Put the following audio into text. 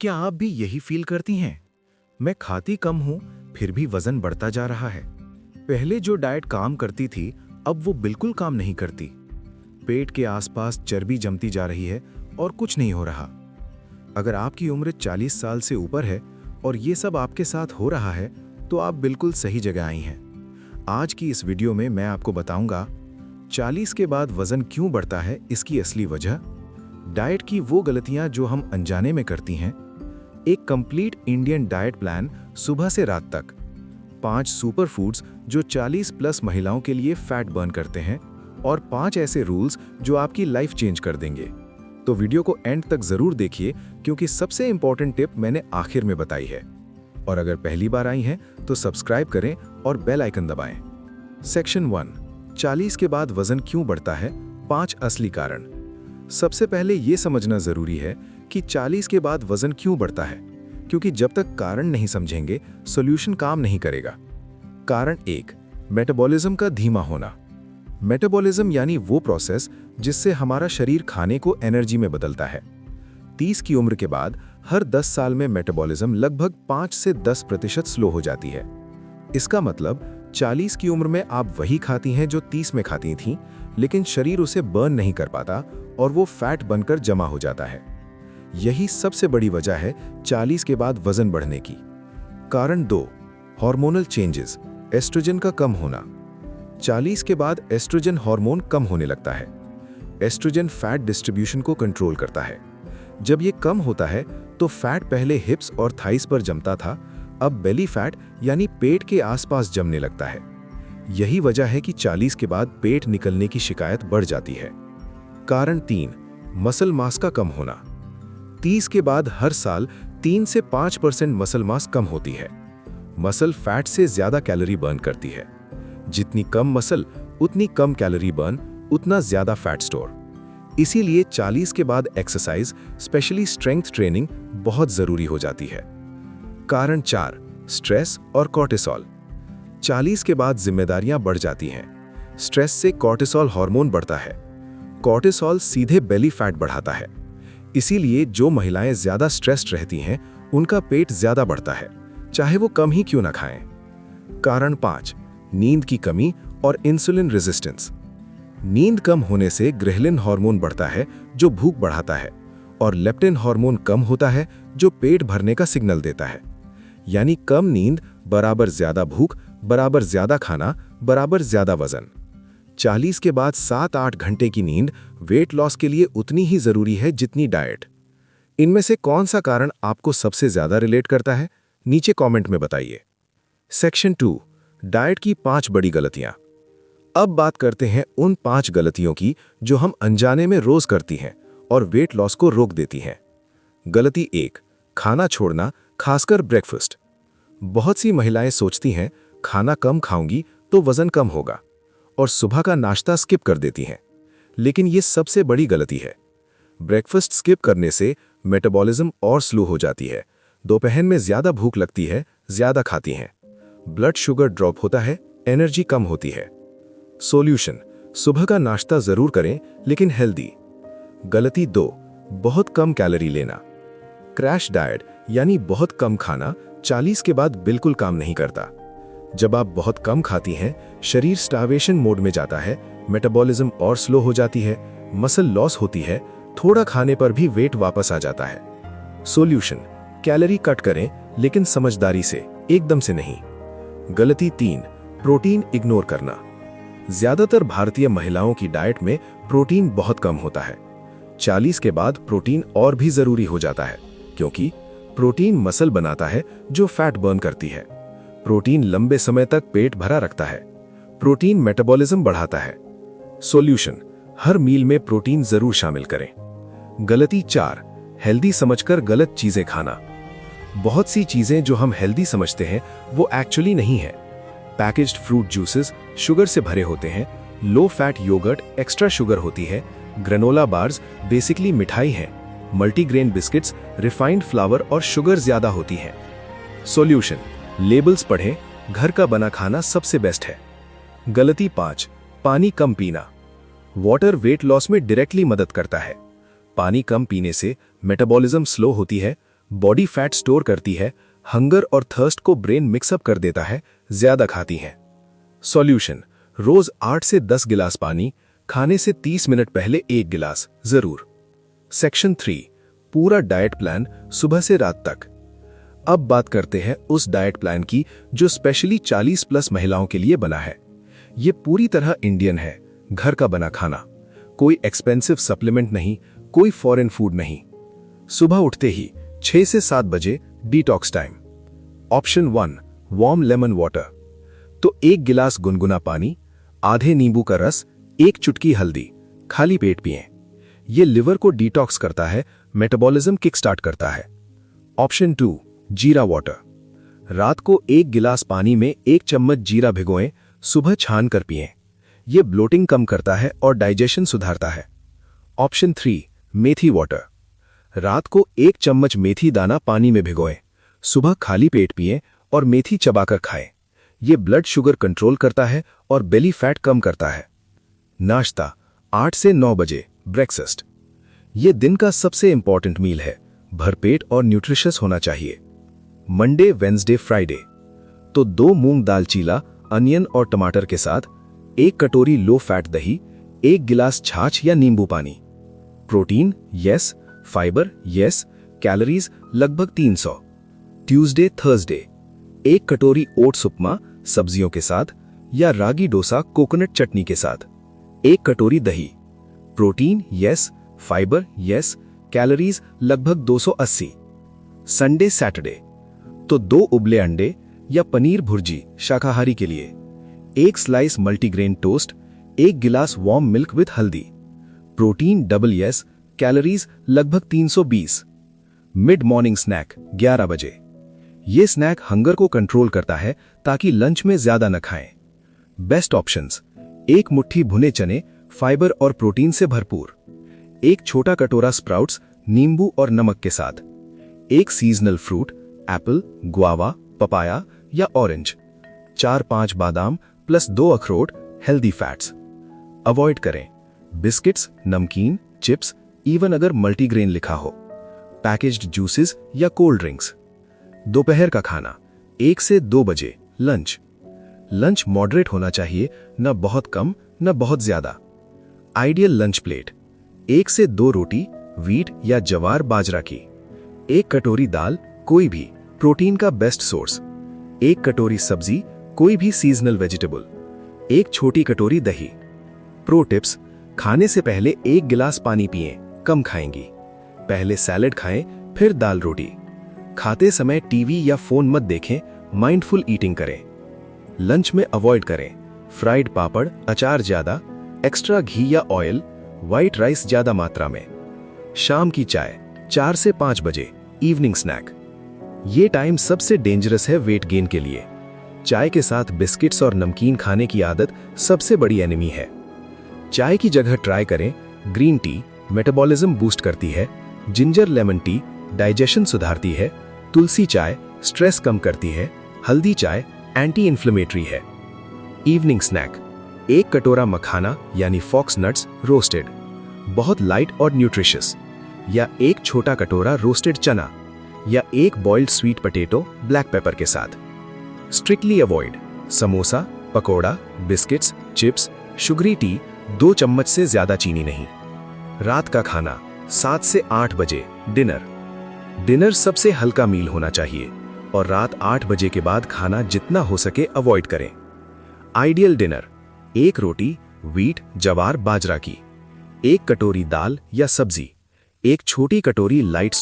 क्या आप भी यही फील करती हैं? मैं खाती कम हूं, फिर भी वजन बढ़ता जा रहा है। पहले जो डाइट काम करती थी, अब वो बिल्कुल काम नहीं करती। पेट के आसपास चर्बी जमती जा रही है और कुछ नहीं हो रहा। अगर आपकी उम्र 40 साल से ऊपर है और ये सब आपके साथ हो रहा है, तो आप बिल्कुल सही जगह आई हैं। आज की इस वीडियो में मैं आपको बताऊंगा 40 के बाद वजन क्यों बढ़ता है, इसकी असली वजह, डाइट की वो गलतियां जो हम अनजाने में करती हैं, एक कंप्लीट इंडियन डाइट प्लान सुबह से रात तक, 5 सुपर फूड्स जो 40 प्लस महिलाओं के लिए फैट बर्न करते हैं और 5 ऐसे रूल्स जो आपकी लाइफ चेंज कर देंगे। तो वीडियो को एंड तक जरूर देखिए, क्योंकि सबसे इंपॉर्टेंट टिप मैंने आखिर में बताई है। और अगर पहली बार आई हैं तो सब्सक्राइब करें और बेल आइकन दबाएं। सेक्शन 1, 40 के बाद वजन क्यों बढ़ता है, 5 असली कारण। सबसे पहले ये समझना जरूरी है कि 40 के बाद वजन क्यों बढ़ता है, क्योंकि जब तक कारण नहीं समझेंगे सॉल्यूशन काम नहीं करेगा। कारण 1, मेटाबॉलिज्म का धीमा होना। मेटाबॉलिज्म यानी वो प्रोसेस जिससे हमारा शरीर खाने को एनर्जी में बदलता है। 30 की उम्र के बाद हर 10 साल में मेटाबॉलिज्म लगभग 5 से 10% स्लो हो जाती है। इसका मतलब 40 की उम्र में आप वही खाती हैं जो 30 में खाती थीं, लेकिन शरीर उसे बर्न नहीं कर पाता और वो फैट बनकर जमा हो जाता है। यही सबसे बड़ी वजह है 40 के बाद वजन बढ़ने की। कारण 2, हार्मोनल चेंजेस, एस्ट्रोजन का कम होना। 40 के बाद एस्ट्रोजन हार्मोन कम होने लगता है। एस्ट्रोजन फैट डिस्ट्रीब्यूशन को कंट्रोल करता है। जब ये कम होता है तो फैट पहले हिप्स और थाइस पर जमता था, अब बेली फैट यानी पेट के आसपास जमने लगता है। यही वजह है कि 40 के बाद पेट निकलने की शिकायत बढ़ जाती है। कारण 3, मसल मास का कम होना। 30 के बाद हर साल 3 से 5% मसल मास कम होती है। मसल फैट से ज्यादा कैलोरी बर्न करती है। जितनी कम मसल, उतनी कम कैलोरी बर्न, उतना ज्यादा फैट स्टोर। इसीलिए 40 के बाद एक्सरसाइज, स्पेशली स्ट्रेंथ ट्रेनिंग बहुत जरूरी हो जाती है। कारण 4, स्ट्रेस और कॉर्टिसोल। 40 के बाद जिम्मेदारियां बढ़ जाती हैं। स्ट्रेस से कॉर्टिसोल हार्मोन बढ़ता है। कॉर्टिसोल सीधे बेली फैट बढ़ाता है। इसीलिए जो महिलाएं ज्यादा स्ट्रेस्ड रहती हैं, उनका पेट ज्यादा बढ़ता है, चाहे वो कम ही क्यों ना खाएं। कारण 5, नींद की कमी और इंसुलिन रेजिस्टेंस। नींद कम होने से ग्रेलिन हार्मोन बढ़ता है जो भूख बढ़ाता है, और लेप्टिन हार्मोन कम होता है जो पेट भरने का सिग्नल देता है। यानी कम नींद बराबर ज्यादा भूख, बराबर ज्यादा खाना, बराबर ज्यादा वजन। 40 के बाद 7-8 घंटे की नींद वेट लॉस के लिए उतनी ही जरूरी है जितनी डाइट। इनमें से कौन सा कारण आपको सबसे ज्यादा रिलेट करता है, नीचे कमेंट में बताइए। सेक्शन 2, डाइट की 5 बड़ी गलतियां। अब बात करते हैं उन 5 गलतियों की जो हम अनजाने में रोज करती हैं और वेट लॉस को रोक देती हैं। गलती 1, खाना छोड़ना, खासकर ब्रेकफास्ट। बहुत सी महिलाएं सोचती हैं खाना कम खाऊंगी तो वजन कम होगा, और सुबह का नाश्ता स्किप कर देती हैं। लेकिन ये सबसे बड़ी गलती है। ब्रेकफास्ट स्किप करने से मेटाबॉलिज्म और स्लो हो जाती है। दोपहर में ज्यादा भूख लगती है, ज्यादा खाती हैं। ब्लड शुगर ड्रॉप होता है, एनर्जी कम होती है। सॉल्यूशन, सुबह का नाश्ता जरूर करें, लेकिन हेल्दी। गलती 2, बहुत कम कैलोरी लेना। क्रैश डाइट यानी बहुत कम खाना 40 के बाद बिल्कुल काम नहीं करता। जब आप बहुत कम खाती हैं, शरीर स्टार्वेशन मोड में जाता है, मेटाबॉलिज्म और स्लो हो जाती है, मसल लॉस होती है, थोड़ा खाने पर भी वेट वापस आ जाता है। सॉल्यूशन, कैलोरी कट करें, लेकिन समझदारी से, एकदम से नहीं। गलती 3, प्रोटीन इग्नोर करना। ज्यादातर भारतीय महिलाओं की डाइट में प्रोटीन बहुत कम होता है। 40 के बाद प्रोटीन और भी जरूरी हो जाता है, क्योंकि प्रोटीन मसल बनाता है जो फैट बर्न करती है। प्रोटीन लंबे समय तक पेट भरा रखता है। प्रोटीन मेटाबॉलिज्म बढ़ाता है। सॉल्यूशन, हर मील में प्रोटीन जरूर शामिल करें। गलती 4, हेल्दी समझकर गलत चीजें खाना। बहुत सी चीजें जो हम हेल्दी समझते हैं वो एक्चुअली नहीं है। पैकेज्ड फ्रूट जूसेस शुगर से भरे होते हैं, low fat yogurt extra sugar होती है, ग्रेनोला बार्स बेसिकली मिठाई है, मल्टीग्रेन बिस्किट्स रिफाइंड फ्लावर और शुगर ज्यादा होती है। सॉल्यूशन, लेबल्स पढ़ें, घर का बना खाना सबसे बेस्ट है। गलती 5, पानी कम पीना। वाटर वेट लॉस में डायरेक्टली मदद करता है। पानी कम पीने से मेटाबॉलिज्म स्लो होती है, बॉडी फैट स्टोर करती है, हंगर और थर्स्ट को ब्रेन मिक्सअप कर देता है, ज्यादा खाती हैं। सॉल्यूशन: रोज 8 से 10 गिलास पानी, खाने से 30 मिनट पहले 1 गिलास जरूर। सेक्शन 3, पूरा डाइट प्लान सुबह से रात तक। अब बात करते हैं उस डाइट प्लान की जो स्पेशली 40+ महिलाओं के लिए बना है। ये पूरी तरह इंडियन है, घर का बना खाना, कोई एक्सपेंसिव सप्लीमेंट नहीं, कोई फॉरेन फूड नहीं। सुबह उठते ही 6 से 7 बजे detox time. Option 1, warm lemon water. तो 1 गिलास गुनगुना पानी, आधे नींबू का रस, 1 चुटकी हल्दी, खाली पेट पिएं। ये लिवर को डिटॉक्स करता है, मेटाबॉलिज्म किक स्टार्ट करता है। ऑप्शन 2, जीरा वाटर। रात को 1 गिलास पानी में 1 चम्मच जीरा भिगोएं, सुबह छान कर पिएं। ये ब्लोटिंग कम करता है और डाइजेशन सुधारता है। ऑप्शन 3, मेथी वाटर। रात को 1 चम्मच मेथी दाना पानी में भिगोएं, सुबह खाली पेट पिएं और मेथी चबाकर खाएं। ये ब्लड शुगर कंट्रोल करता है और बेली फैट कम करता है। नाश्ता: 8 से 9 बजे ब्रेकफास्ट। ये दिन का सबसे इंपॉर्टेंट मील है, भरपेट और न्यूट्रिशियस होना चाहिए। मंडे, वेंसडे, फ्राइडे तो 2 मूंग दाल चीला, अनियन और टमाटर के साथ 1 कटोरी लो फैट दही, 1 गिलास छाछ या नींबू पानी। Protein yes, fibre yes, calories लगभग 300। ट्यूसडे, थर्सडे 1 कटोरी ओट्स उपमा सब्जियों के साथ या रागी डोसा कोकोनट चटनी के साथ, 1 कटोरी दही। Protein yes, fibre yes, calories लगभग 280। संडे, सैटरडे तो 2 उबले अंडे या पनीर भुर्जी शाकाहारी के लिए, 1 स्लाइस मल्टीग्रेन टोस्ट, 1 गिलास वार्म मिल्क विद हल्दी। प्रोटीन डबल यस, कैलोरीज लगभग 320। मिड मॉर्निंग स्नैक 11 बजे। ये स्नैक हंगर को कंट्रोल करता है ताकि लंच में ज्यादा न खाएं। बेस्ट ऑप्शंस: 1 मुट्ठी भुने चने, फाइबर और प्रोटीन से भरपूर, 1 छोटा कटोरा स्प्राउट्स नींबू और नमक के साथ, 1 seasonal fruit Apple, guava, papaya या ऑरेंज, 4-5 बादाम प्लस 2 अखरोट, हेल्दी फैट्स। अवॉइड करें बिस्किट्स, नमकीन, चिप्स, इवन अगर मल्टीग्रेन लिखा हो, पैकेज्ड जूसेस या कोल्ड ड्रिंक्स। दोपहर का खाना 1 से 2 बजे लंच। लंच मॉडरेट होना चाहिए, न बहुत कम न बहुत ज्यादा। आइडियल लंच प्लेट: 1 से 2 रोटी, व्हीट या जवार बाजरा की, 1 कटोरी दाल कोई भी, प्रोटीन का बेस्ट सोर्स, 1 कटोरी सब्जी कोई भी सीजनल वेजिटेबल, 1 छोटी कटोरी दही। प्रो टिप्स: खाने से पहले 1 गिलास पानी पिएं, कम खाएंगी। पहले सैलेड खाएं, फिर दाल रोटी। खाते समय टीवी या फोन मत देखें, माइंडफुल ईटिंग करें। लंच में अवॉइड करें फ्राइड पापड़, अचार ज्यादा, एक्स्ट्रा घी या ऑयल, व्हाइट राइस ज्यादा मात्रा में। शाम की चाय 4 से 5 बजे इवनिंग स्नैक। ये टाइम सबसे डेंजरस है वेट गेन के लिए। चाय के साथ बिस्किट्स और नमकीन खाने की आदत सबसे बड़ी एनिमी है। चाय की जगह ट्राई करें ग्रीन टी, मेटाबॉलिज्म बूस्ट करती है, जिंजर लेमन टी डाइजेशन सुधारती है, तुलसी चाय स्ट्रेस कम करती है, हल्दी चाय एंटी इन्फ्लेमेटरी है। इवनिंग स्नैक: 1 कटोरा मखाना यानी फॉक्स नट्स रोस्टेड, बहुत लाइट और न्यूट्रिशियस, या 1 छोटा कटोरा रोस्टेड चना, या 1 boiled sweet potato black pepper के साथ। Strictly avoid samosa, pakora, biscuits, chips, sugary T, 2 चम्मच से ज्यादा चीनी नहीं। रात का खाना 7 से 8 बजे डिनर। डिनर सबसे हल्का मील होना चाहिए और रात 8 बजे के बाद खाना जितना हो सके अवॉइड करें। आइडियल डिनर: 1 रोटी व्हीट जवार बाजरा की, 1 कटोरी दाल या सब्जी, 1 छोटी कटोरी लाइट